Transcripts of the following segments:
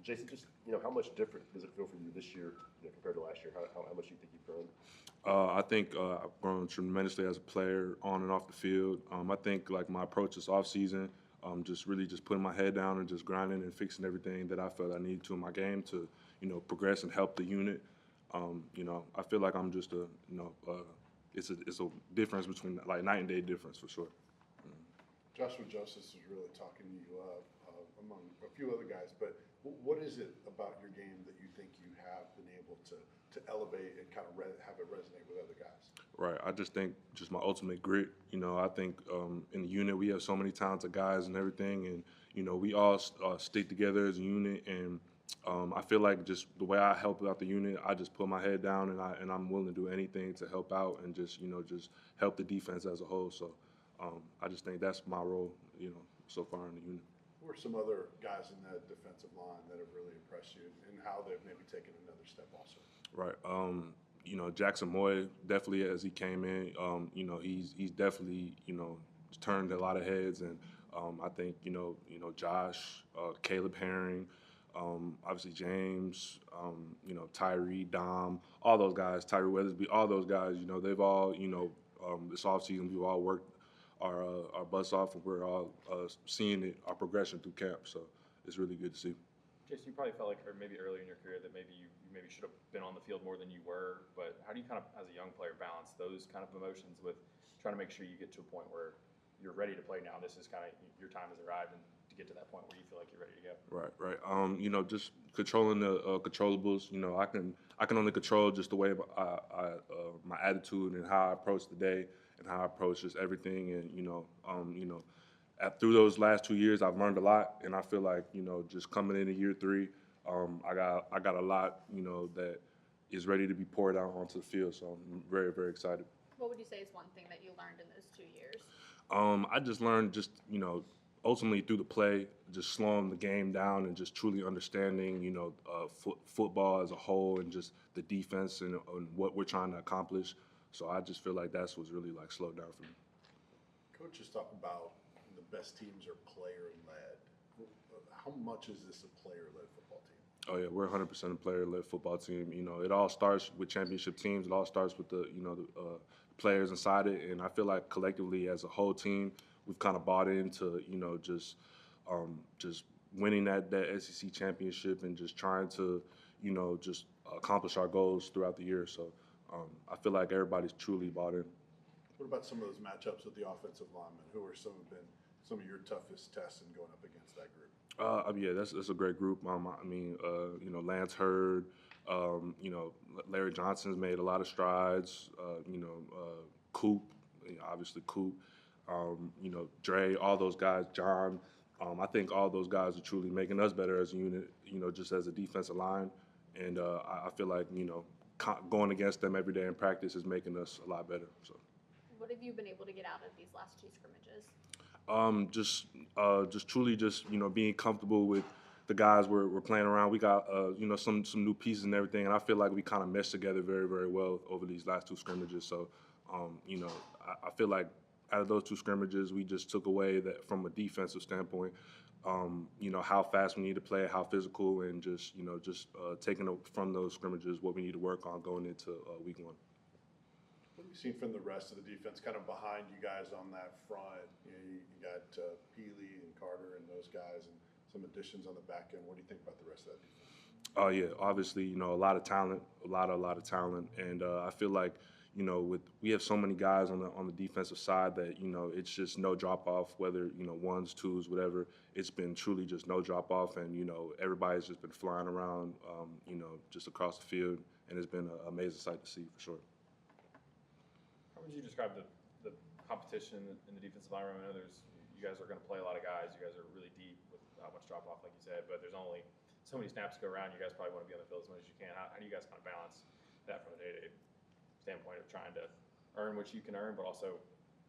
Jayson, just how much different does it feel for you this year, compared to last year? How much do you think you've grown? I think I've grown tremendously as a player on and off the field. I think like my approach this offseason, just really just putting my head down and just grinding and fixing everything that I felt I needed to in my game to, progress and help the unit. I feel like I'm just it's a difference between like night and day difference for sure. Joshua Justice is really talking you up among a few other guys, but what is it about your game that you think you have been able to elevate and kind of have it resonate with other guys? Right. I just think just my ultimate grit. I think in the unit we have so many talented guys and everything, and we all stick together as a unit. And I feel like just the way I help out the unit, I just put my head down and I'm willing to do anything to help out and just just help the defense as a whole. So I just think that's my role. So far in the unit. Who are some other guys in that defensive line that have really impressed you and how they've maybe taken another step also? Right. Jackson Moy definitely as he came in, he's definitely turned a lot of heads, and I think Josh, Caleb Herring, obviously James, Tyree, Dom, all those guys, Tyree Weathersby, all those guys, they've all this offseason we've all worked our butts off, and we're all seeing our progression through camp. So it's really good to see. Jason, you probably felt like, or maybe earlier in your career, that maybe you maybe should have been on the field more than you were. But how do you kind of, as a young player, balance those kind of emotions with trying to make sure you get to a point where you're ready to play now? This is kind of your time has arrived, and to get to that point where you feel like you're ready to go. Right. Just controlling the controllables. I can only control just the way my attitude and how I approach the day and how I approach just everything. And through those last 2 years, I've learned a lot, and I feel like just coming into year three, I got a lot that is ready to be poured out onto the field. So I'm very very excited. What would you say is one thing that you learned in those 2 years? I just learned just ultimately through the play, just slowing the game down and just truly understanding football as a whole and just the defense and what we're trying to accomplish. So I just feel like that's what's really like slowed down for me. Coaches talk about the best teams are player-led. How much is this a player-led football team? Oh yeah, we're 100% a player-led football team. It all starts with championship teams. It all starts with the players inside it, and I feel like collectively as a whole team, we've kind of bought into just winning that SEC championship and just trying to just accomplish our goals throughout the year. So I feel like everybody's truly bought in. What about some of those matchups with the offensive linemen? Who are some of your toughest tests in going up against that group? Yeah, that's a great group. Lance Hurd, Larry Johnson's made a lot of strides. Coop, obviously Coop. Dre, all those guys, John. I think all those guys are truly making us better as a unit. Just as a defensive line, and I feel like going against them every day in practice is making us a lot better. So. What have you been able to get out of these last 2 scrimmages? Just truly being comfortable with the guys we're playing around. We got some new pieces and everything, and I feel like we kind of meshed together very very well over these last 2 scrimmages. So I feel like out of those 2 scrimmages, we just took away that from a defensive standpoint. How fast we need to play, how physical, and just taking from those scrimmages what we need to work on going into week 1. What have you seen from the rest of the defense, kind of behind you guys on that front? You got Peely and Carter and those guys, and some additions on the back end. What do you think about the rest of that defense? Oh yeah, obviously a lot of talent, a lot of talent, and I feel like we have so many guys on the defensive side that it's just no drop off, whether ones, twos, whatever. It's been truly just no drop off, and everybody's just been flying around just across the field, and it's been an amazing sight to see for sure. How would you describe the competition in the defensive line room? I know you guys are going to play a lot of guys. You guys are really deep with not much drop off, like you said, but there's only so many snaps to go around. You guys probably want to be on the field as much as you can. How do you guys kind of balance that from a day-to-day standpoint of trying to earn what you can earn, but also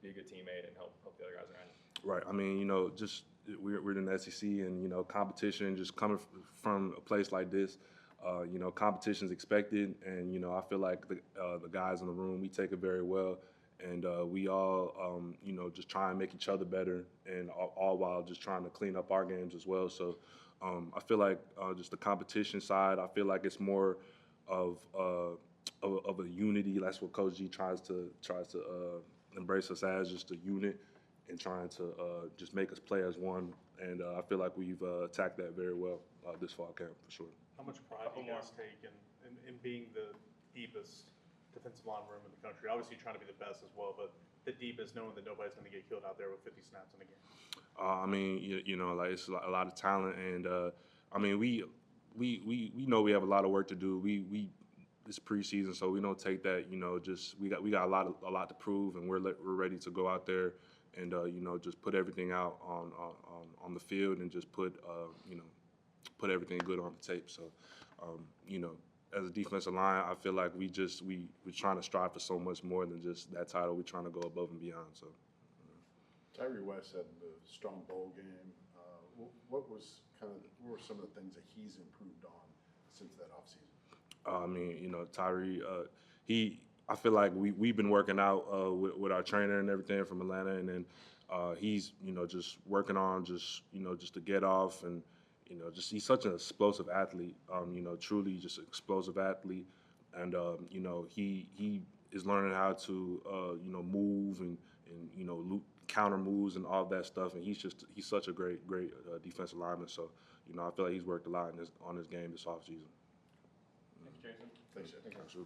be a good teammate and help the other guys around you? Right. I mean, just we're in the SEC, and competition just coming from a place like this. Competition is expected, and I feel like the guys in the room, we take it very well, and we all just try and make each other better, and all while just trying to clean up our games as well. So I feel like just the competition side, I feel like it's more of a unity. That's what Coach G tries to embrace us as, just a unit, and trying to just make us play as one. And I feel like we've attacked that very well this fall camp for sure. How much pride do you guys take in being the deepest defensive line room in the country? Obviously, you're trying to be the best as well, but the deepest, knowing that nobody's going to get killed out there with 50 snaps in a game. I mean, you know, like it's a lot of talent, and I mean, we know we have a lot of work to do. We it's preseason, so we don't take that. You know, just we got a lot to prove, and we're ready to go out there and you know, just put everything out on the field, and just put you know, put everything good on the tape. So you know, as a defensive line, I feel like we're trying to strive for so much more than just that title. We're trying to go above and beyond. So. Tyree West had the strong bowl game. What were some of the things that he's improved on since that offseason? I mean, you know, Tyree, I feel like we've been working out with our trainer and everything from Atlanta, and then he's, you know, just working on just to get off, and, you know, just he's such an explosive athlete, you know, truly just an explosive athlete, and, you know, he is learning how to, you know, move and you know, counter moves and all that stuff, and he's such a great defensive lineman. So, you know, I feel like he's worked a lot on his game this offseason. Thanks, Jayson. Thanks, Jeff. Absolutely.